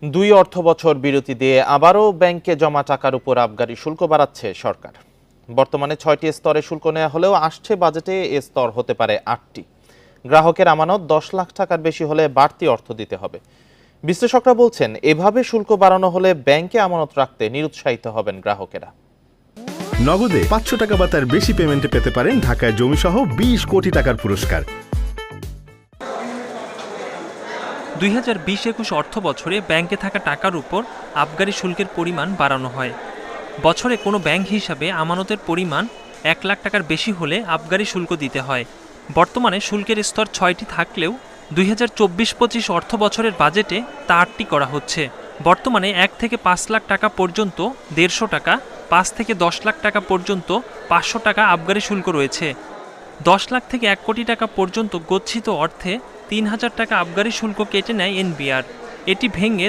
দুই অর্থবছর বিরতি দিয়ে আবারও ব্যাংকে জমা টাকার উপর আবগারি শুল্ক বাড়াচ্ছে সরকার। বর্তমানে ৬টি স্তরে শুল্ক নেওয়া হলেও আসছে বাজেটে এ স্তর হতে পারে ৮টি। গ্রাহকের আমানত ১০ লাখ টাকার বেশি হলে বাড়তি অর্থ দিতে হবে। বিশ্লেষকরা বলছেন, এভাবে শুল্ক বাড়ানো হলে ব্যাংকে আমানত রাখতে নিরুৎসাহিত হবেন গ্রাহকেরা। নগদে ৫০০ টাকা বা তার বেশি পেমেন্টে পেতে পারেন ঢাকায় জমিসহ ২০ কোটি টাকার পুরস্কার। ২০২০-২১ অর্থ বছরে ব্যাংকে থাকা টাকার উপর আবগারি শুল্কের পরিমাণ বাড়ানো হয়। বছরে কোনো ব্যাংক হিসাবে আমানতের পরিমাণ ১ লাখ টাকার বেশি হলে আবগারি শুল্ক দিতে হয়। বর্তমানে শুল্কের স্তর ৬টি থাকলেও ২০২৪-২৫ অর্থ বছরের বাজেটে তা ৮টি করা হচ্ছে। বর্তমানে ১ থেকে ৫ লাখ টাকা পর্যন্ত ১৫০ টাকা, ৫ থেকে ১০ লাখ টাকা পর্যন্ত ৫০০ টাকা আবগারি শুল্ক রয়েছে। ১০ লাখ থেকে ১ কোটি টাকা পর্যন্ত গচ্ছিত অর্থে ৩,০০০ টাকা আবগারি শুল্ক কেটে নেয় এনবিআর। এটি ভেঙে